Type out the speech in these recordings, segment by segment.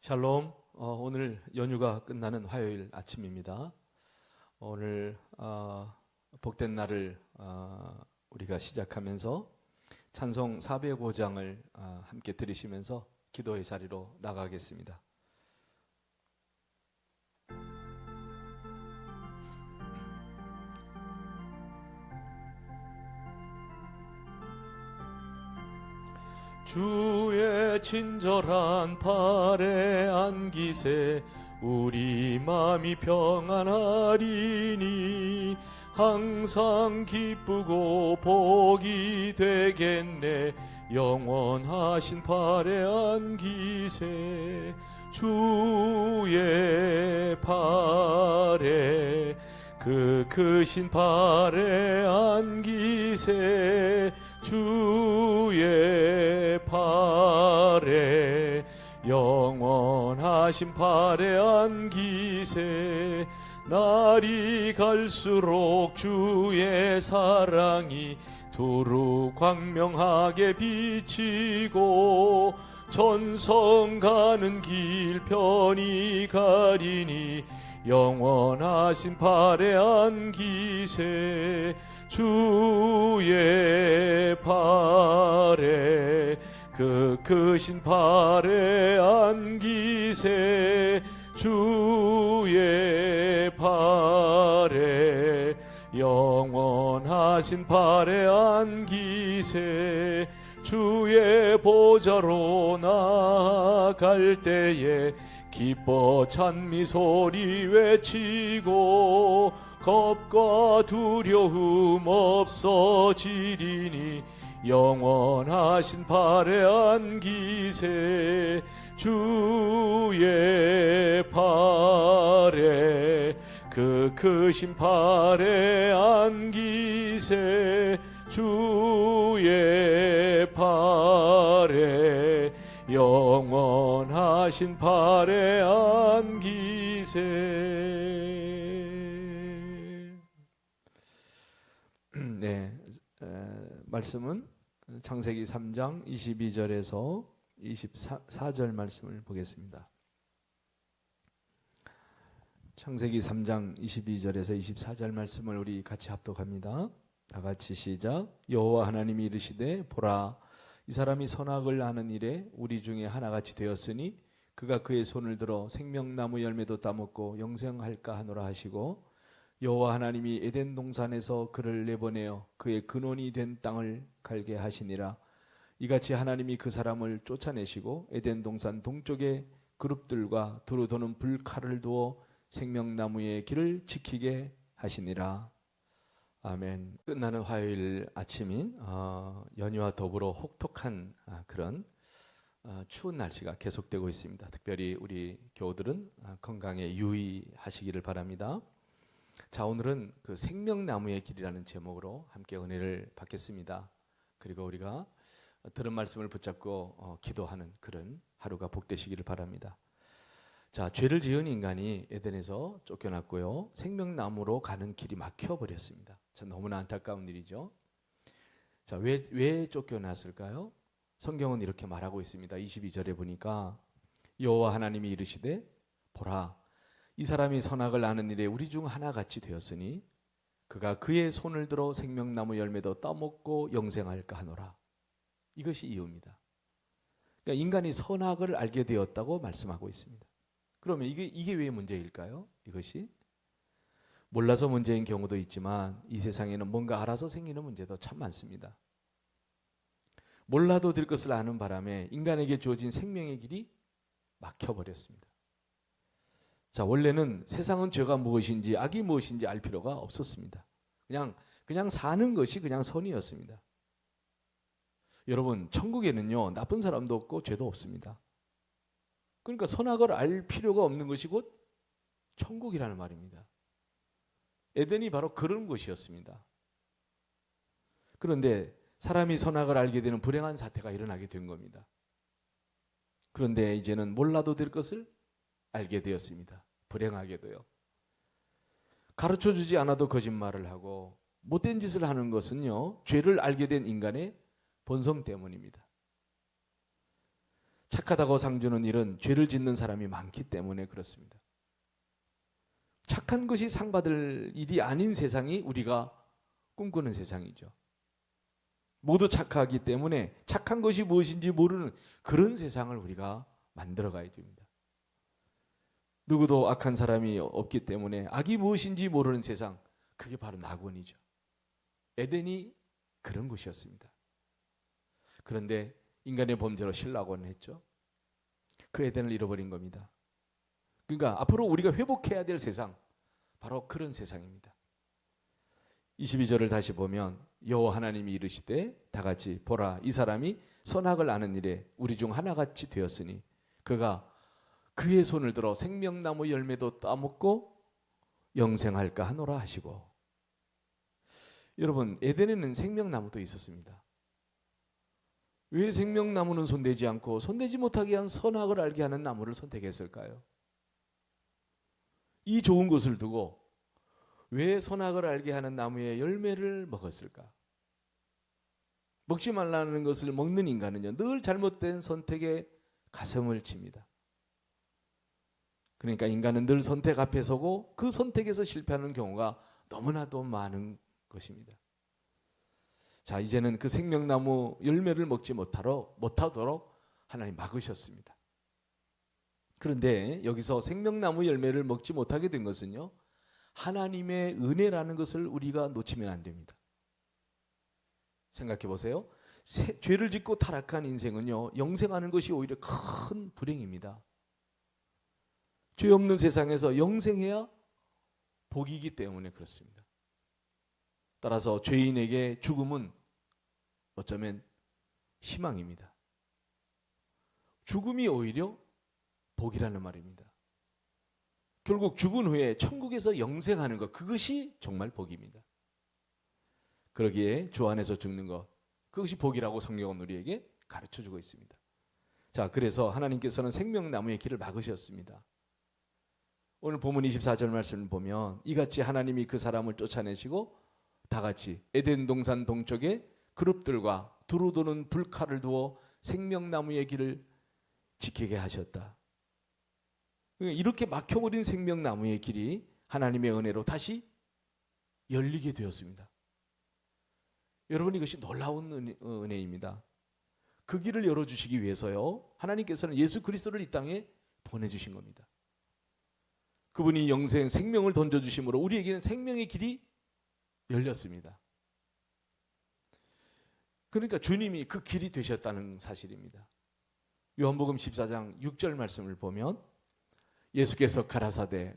샬롬. 오늘 연휴가 끝나는 화요일 아침입니다. 오늘 복된 날을 우리가 시작하면서 찬송 405장을 함께 들으시면서 기도의 자리로 나가겠습니다. 주의 친절한 팔에 안기세 우리 마음이 평안하리니 항상 기쁘고 복이 되겠네. 영원하신 팔에 안기세 주의 팔에 그 크신 팔에 안기세 주의 팔에 영원하신 팔에 안기세. 날이 갈수록 주의 사랑이 두루 광명하게 비치고 전성 가는 길 편히 가리니 영원하신 팔에 안기세 주의 팔에 그 크신 팔에 안기세 주의 팔에 영원하신 팔에 안기세. 주의 보좌로 나아갈 때에 기뻐 찬미 소리 외치고 겁과 두려움 없어지리니 영원하신 팔에 안기세 주의 팔에 그 크신 팔에 안기세 주의 팔에 영원하신 팔에 안기세. 네, 말씀은 창세기 3장 22절에서 24절 말씀을 보겠습니다. 창세기 3장 22절에서 24절 말씀을 우리 같이 합독합니다. 다 같이 시작. 여호와 하나님이 이르시되 보라, 이 사람이 선악을 아는 일에 우리 중에 하나같이 되었으니 그가 그의 손을 들어 생명나무 열매도 따먹고 영생할까 하노라 하시고, 여호와 하나님이 에덴 동산에서 그를 내보내어 그의 근원이 된 땅을 갈게 하시니라. 이같이 하나님이 그 사람을 쫓아내시고 에덴 동산 동쪽에 그룹들과 두루 도는 불칼을 두어 생명나무의 길을 지키게 하시니라. 아멘. 끝나는 화요일 아침인 연휴와 더불어 혹독한 그런 추운 날씨가 계속되고 있습니다. 특별히 우리 교우들은 건강에 유의하시기를 바랍니다. 자, 오늘은 그 생명나무의 길이라는 제목으로 함께 은혜를 받겠습니다. 그리고 우리가 들은 말씀을 붙잡고 기도하는 그런 하루가 복되시기를 바랍니다. 자, 죄를 지은 인간이 에덴에서 쫓겨났고요, 생명나무로 가는 길이 막혀버렸습니다. 참 너무나 안타까운 일이죠. 자, 왜 쫓겨났을까요? 성경은 이렇게 말하고 있습니다. 22절에 보니까 여호와 하나님이 이르시되 보라, 이 사람이 선악을 아는 일에 우리 중 하나같이 되었으니 그가 그의 손을 들어 생명나무 열매도 따먹고 영생할까 하노라. 이것이 이유입니다. 그러니까 인간이 선악을 알게 되었다고 말씀하고 있습니다. 그러면 이게 왜 문제일까요? 이것이 몰라서 문제인 경우도 있지만 이 세상에는 뭔가 알아서 생기는 문제도 참 많습니다. 몰라도 될 것을 아는 바람에 인간에게 주어진 생명의 길이 막혀버렸습니다. 자, 원래는 세상은 죄가 무엇인지 악이 무엇인지 알 필요가 없었습니다. 그냥 사는 것이 그냥 선이었습니다. 여러분, 천국에는요, 나쁜 사람도 없고 죄도 없습니다. 그러니까 선악을 알 필요가 없는 것이 곧 천국이라는 말입니다. 에덴이 바로 그런 곳이었습니다. 그런데 사람이 선악을 알게 되는 불행한 사태가 일어나게 된 겁니다. 그런데 이제는 몰라도 될 것을 알게 되었습니다. 불행하게도요. 가르쳐주지 않아도 거짓말을 하고 못된 짓을 하는 것은요, 죄를 알게 된 인간의 본성 때문입니다. 착하다고 상 주는 일은 죄를 짓는 사람이 많기 때문에 그렇습니다. 착한 것이 상 받을 일이 아닌 세상이 우리가 꿈꾸는 세상이죠. 모두 착하기 때문에 착한 것이 무엇인지 모르는 그런 세상을 우리가 만들어 가야 됩니다. 누구도 악한 사람이 없기 때문에 악이 무엇인지 모르는 세상, 그게 바로 낙원이죠. 에덴이 그런 곳이었습니다. 그런데 인간의 범죄로 실낙원을 했죠. 그 에덴을 잃어버린 겁니다. 그러니까 앞으로 우리가 회복해야 될 세상, 바로 그런 세상입니다. 22절을 다시 보면 여호와 하나님이 이르시되 다 같이 보라, 이 사람이 선악을 아는 일에 우리 중 하나같이 되었으니 그가 그의 손을 들어 생명나무 열매도 따먹고 영생할까 하노라 하시고. 여러분, 에덴에는 생명나무도 있었습니다. 왜 생명나무는 손대지 않고 손대지 못하게 한 선악을 알게 하는 나무를 선택했을까요? 이 좋은 것을 두고 왜 선악을 알게 하는 나무의 열매를 먹었을까? 먹지 말라는 것을 먹는 인간은요, 늘 잘못된 선택에 가슴을 칩니다. 그러니까 인간은 늘 선택 앞에 서고 그 선택에서 실패하는 경우가 너무나도 많은 것입니다. 자, 이제는 그 생명나무 열매를 먹지 못하도록 하나님 막으셨습니다. 그런데 여기서 생명나무 열매를 먹지 못하게 된 것은요, 하나님의 은혜라는 것을 우리가 놓치면 안 됩니다. 생각해 보세요. 죄를 짓고 타락한 인생은요, 영생하는 것이 오히려 큰 불행입니다. 죄 없는 세상에서 영생해야 복이기 때문에 그렇습니다. 따라서 죄인에게 죽음은 어쩌면 희망입니다. 죽음이 오히려 복이라는 말입니다. 결국 죽은 후에 천국에서 영생하는 것, 그것이 정말 복입니다. 그러기에 주 안에서 죽는 것, 그것이 복이라고 성경은 우리에게 가르쳐주고 있습니다. 자, 그래서 하나님께서는 생명나무의 길을 막으셨습니다. 오늘 본문 24절 말씀을 보면 이같이 하나님이 그 사람을 쫓아내시고 다 같이 에덴 동산 동쪽에 그룹들과 두루 도는 불칼을 두어 생명나무의 길을 지키게 하셨다. 이렇게 막혀버린 생명나무의 길이 하나님의 은혜로 다시 열리게 되었습니다. 여러분, 이것이 놀라운 은혜입니다. 그 길을 열어주시기 위해서요, 하나님께서는 예수 그리스도를 이 땅에 보내주신 겁니다. 그분이 영생, 생명을 던져주심으로 우리에게는 생명의 길이 열렸습니다. 그러니까 주님이 그 길이 되셨다는 사실입니다. 요한복음 14장 6절 말씀을 보면 예수께서 가라사대,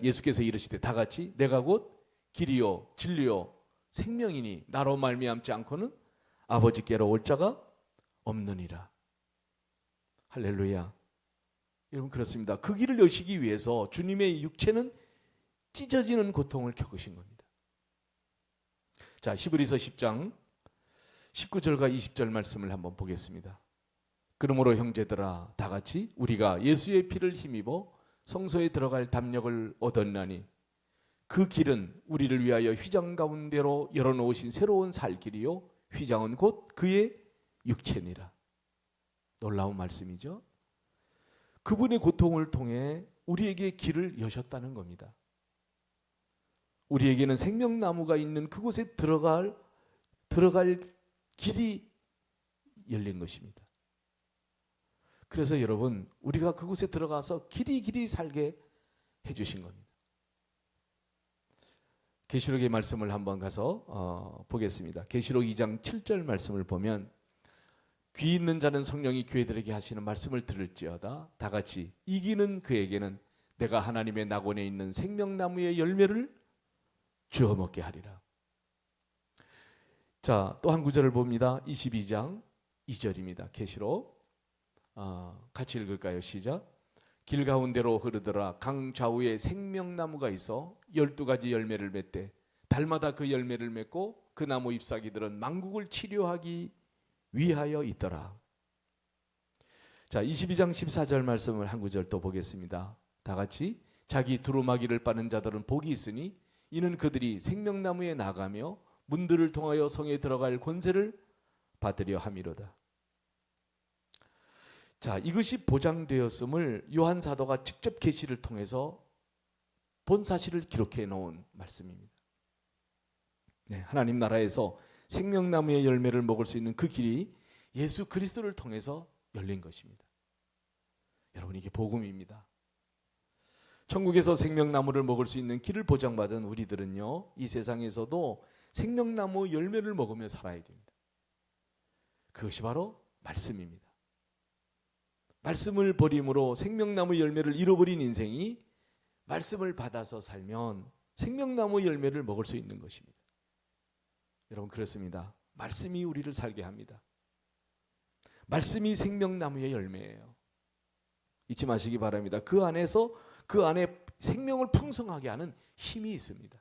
예수께서 이르시되 다 같이 내가 곧 길이요 진리요 생명이니 나로 말미암지 않고는 아버지께로 올 자가 없느니라. 할렐루야. 여러분, 그렇습니다. 그 길을 여시기 위해서 주님의 육체는 찢어지는 고통을 겪으신 겁니다. 자, 히브리서 10장 19절과 20절 말씀을 한번 보겠습니다. 그러므로 형제들아 다 같이 우리가 예수의 피를 힘입어 성소에 들어갈 담력을 얻었나니 그 길은 우리를 위하여 휘장 가운데로 열어놓으신 새로운 살 길이요 휘장은 곧 그의 육체니라. 놀라운 말씀이죠. 그분의 고통을 통해 우리에게 길을 여셨다는 겁니다. 우리에게는 생명나무가 있는 그곳에 들어갈 길이 열린 것입니다. 그래서 여러분, 우리가 그곳에 들어가서 길이 살게 해주신 겁니다. 계시록의 말씀을 한번 가서 보겠습니다. 계시록 2장 7절 말씀을 보면 귀 있는 자는 성령이 교회들에게 하시는 말씀을 들을지어다 다 같이 이기는 그에게는 내가 하나님의 낙원에 있는 생명나무의 열매를 주어 먹게 하리라. 자, 또 한 구절을 봅니다. 22장 2절입니다. 계시록 같이 읽을까요? 시작. 길 가운데로 흐르더라 강 좌우에 생명나무가 있어 12가지 열매를 맺되 달마다 그 열매를 맺고 그 나무 잎사귀들은 만국을 치료하기 위하여 있더라. 자, 22장 14절 말씀을 한 구절 또 보겠습니다. 다 같이 자기 두루마기를 빠는 자들은 복이 있으니 이는 그들이 생명나무에 나가며 문들을 통하여 성에 들어갈 권세를 받으려 함이로다. 자, 이것이 보장되었음을 요한 사도가 직접 계시를 통해서 본 사실을 기록해 놓은 말씀입니다. 네, 하나님 나라에서 생명나무의 열매를 먹을 수 있는 그 길이 예수 그리스도를 통해서 열린 것입니다. 여러분, 이게 복음입니다. 천국에서 생명나무를 먹을 수 있는 길을 보장받은 우리들은요, 이 세상에서도 생명나무 열매를 먹으며 살아야 됩니다. 그것이 바로 말씀입니다. 말씀을 버림으로 생명나무 열매를 잃어버린 인생이 말씀을 받아서 살면 생명나무 열매를 먹을 수 있는 것입니다. 여러분, 그렇습니다. 말씀이 우리를 살게 합니다. 말씀이 생명나무의 열매예요. 잊지 마시기 바랍니다. 그 안에 생명을 풍성하게 하는 힘이 있습니다.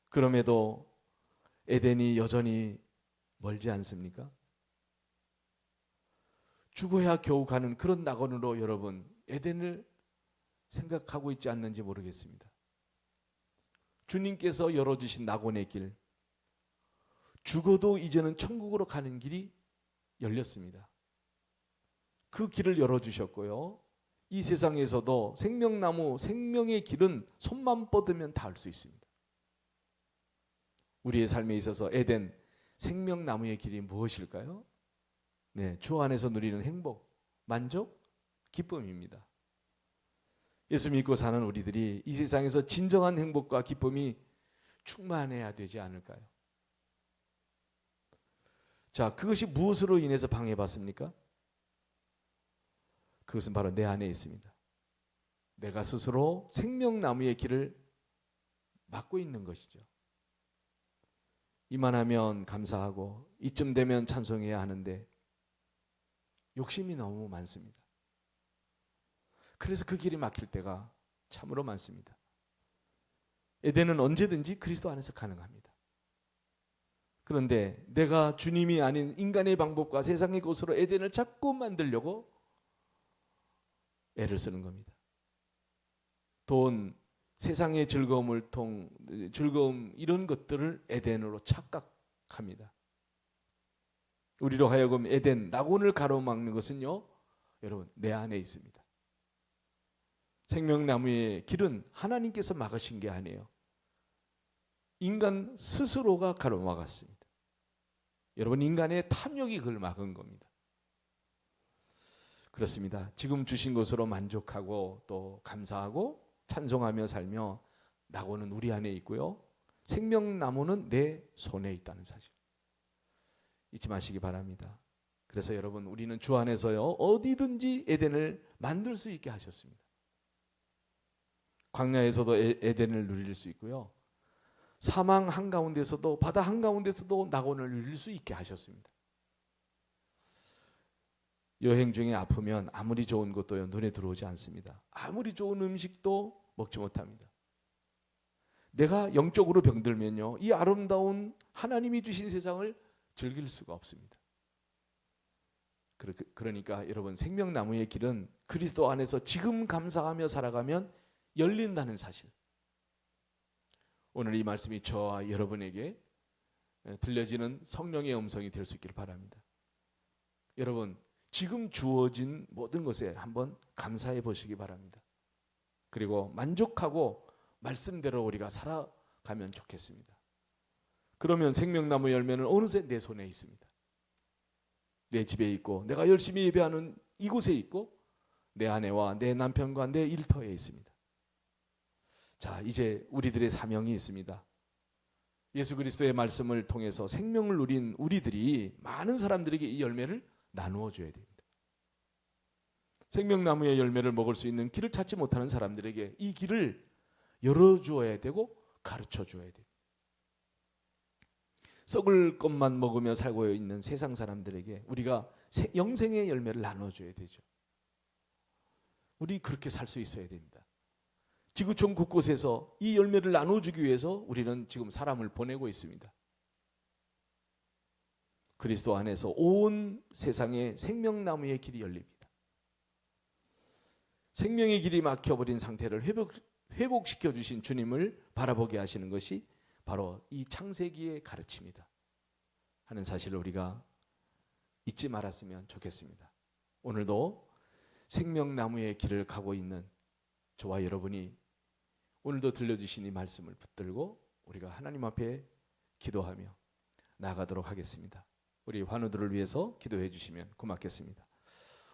그럼에도 에덴이 여전히 멀지 않습니까? 죽어야 겨우 가는 그런 낙원으로 여러분 에덴을 생각하고 있지 않는지 모르겠습니다. 주님께서 열어주신 낙원의 길, 죽어도 이제는 천국으로 가는 길이 열렸습니다. 그 길을 열어주셨고요. 이 세상에서도 생명나무, 생명의 길은 손만 뻗으면 닿을 수 있습니다. 우리의 삶에 있어서 에덴, 생명나무의 길이 무엇일까요? 네, 주 안에서 누리는 행복, 만족, 기쁨입니다. 예수 믿고 사는 우리들이 이 세상에서 진정한 행복과 기쁨이 충만해야 되지 않을까요? 자, 그것이 무엇으로 인해서 방해받습니까? 그것은 바로 내 안에 있습니다. 내가 스스로 생명나무의 길을 막고 있는 것이죠. 이만하면 감사하고 이쯤 되면 찬송해야 하는데 욕심이 너무 많습니다. 그래서 그 길이 막힐 때가 참으로 많습니다. 에덴은 언제든지 그리스도 안에서 가능합니다. 그런데 내가 주님이 아닌 인간의 방법과 세상의 것으로 에덴을 자꾸 만들려고 애를 쓰는 겁니다. 돈, 세상의 즐거움 이런 것들을 에덴으로 착각합니다. 우리로 하여금 에덴, 낙원을 가로막는 것은요, 여러분 내 안에 있습니다. 생명나무의 길은 하나님께서 막으신 게 아니에요. 인간 스스로가 가로막았습니다. 여러분, 인간의 탐욕이 그걸 막은 겁니다. 그렇습니다. 지금 주신 것으로 만족하고 또 감사하고 찬송하며 살며 낙원은 우리 안에 있고요. 생명나무는 내 손에 있다는 사실. 잊지 마시기 바랍니다. 그래서 여러분, 우리는 주 안에서요, 어디든지 에덴을 만들 수 있게 하셨습니다. 광야에서도 에덴을 누릴 수 있고요. 사망 한가운데서도, 바다 한가운데서도 낙원을 누릴 수 있게 하셨습니다. 여행 중에 아프면 아무리 좋은 것도 눈에 들어오지 않습니다. 아무리 좋은 음식도 먹지 못합니다. 내가 영적으로 병들면요, 이 아름다운 하나님이 주신 세상을 즐길 수가 없습니다. 그러니까 여러분, 생명나무의 길은 그리스도 안에서 지금 감사하며 살아가면 열린다는 사실. 오늘 이 말씀이 저와 여러분에게 들려지는 성령의 음성이 될 수 있기를 바랍니다. 여러분, 지금 주어진 모든 것에 한번 감사해 보시기 바랍니다. 그리고 만족하고 말씀대로 우리가 살아가면 좋겠습니다. 그러면 생명나무 열매는 어느새 내 손에 있습니다. 내 집에 있고 내가 열심히 예배하는 이곳에 있고 내 아내와 내 남편과 내 일터에 있습니다. 자, 이제 우리들의 사명이 있습니다. 예수 그리스도의 말씀을 통해서 생명을 누린 우리들이 많은 사람들에게 이 열매를 나누어 줘야 됩니다. 생명나무의 열매를 먹을 수 있는 길을 찾지 못하는 사람들에게 이 길을 열어주어야 되고 가르쳐 줘야 돼요. 썩을 것만 먹으며 살고 있는 세상 사람들에게 우리가 영생의 열매를 나눠줘야 되죠. 우리 그렇게 살 수 있어야 됩니다. 지구촌 곳곳에서 이 열매를 나눠주기 위해서 우리는 지금 사람을 보내고 있습니다. 그리스도 안에서 온 세상에 생명나무의 길이 열립니다. 생명의 길이 막혀버린 상태를 회복시켜 주신 주님을 바라보게 하시는 것이 바로 이 창세기의 가르침이다 하는 사실을 우리가 잊지 말았으면 좋겠습니다. 오늘도 생명나무의 길을 가고 있는 저와 여러분이 오늘도 들려주신 이 말씀을 붙들고 우리가 하나님 앞에 기도하며 나아가도록 하겠습니다. 우리 환우들을 위해서 기도해 주시면 고맙겠습니다.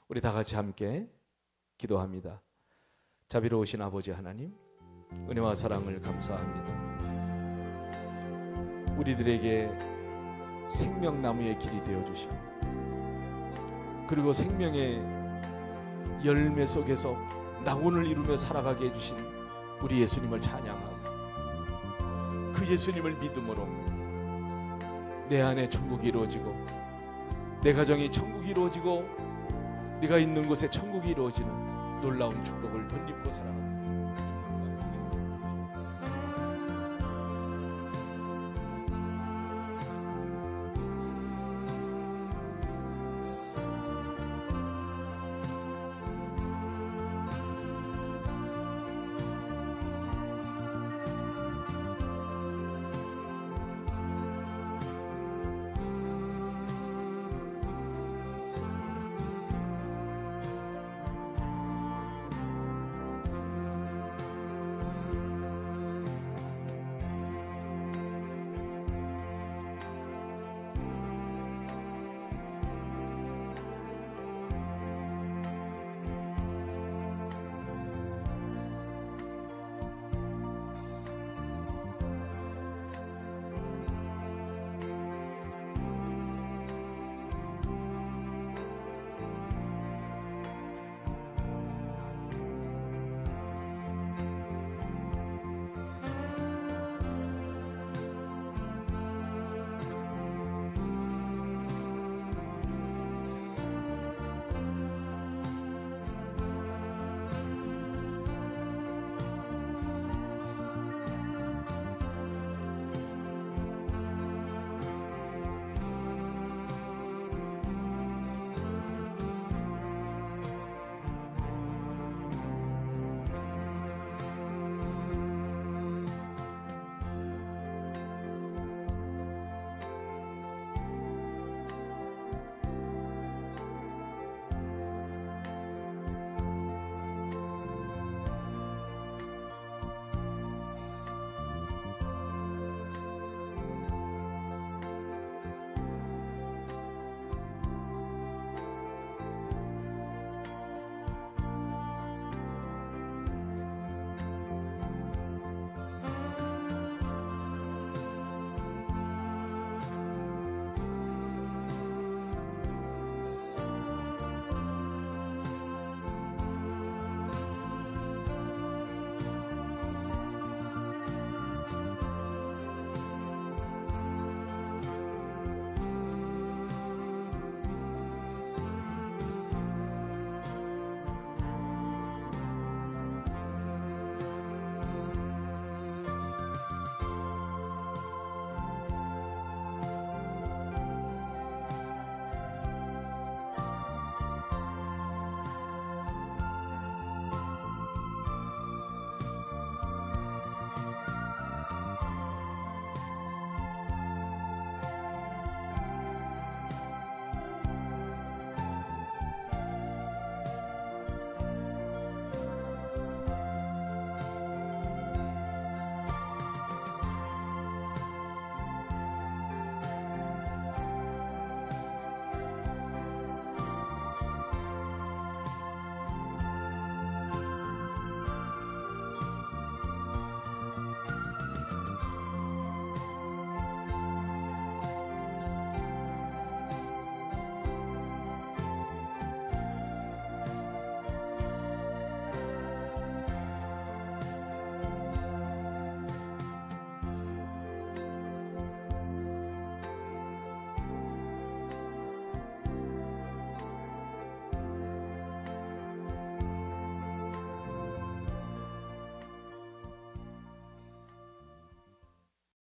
우리 다 같이 함께 기도합니다. 자비로우신 아버지 하나님, 은혜와 사랑을 감사합니다. 우리들에게 생명나무의 길이 되어주시고, 그리고 생명의 열매 속에서 낙원을 이루며 살아가게 해주신 우리 예수님을 찬양하고, 그 예수님을 믿음으로 내 안에 천국이 이루어지고, 내 가정이 천국이 이루어지고, 네가 있는 곳에 천국이 이루어지는 놀라운 축복을 덧입고 살아갑니다.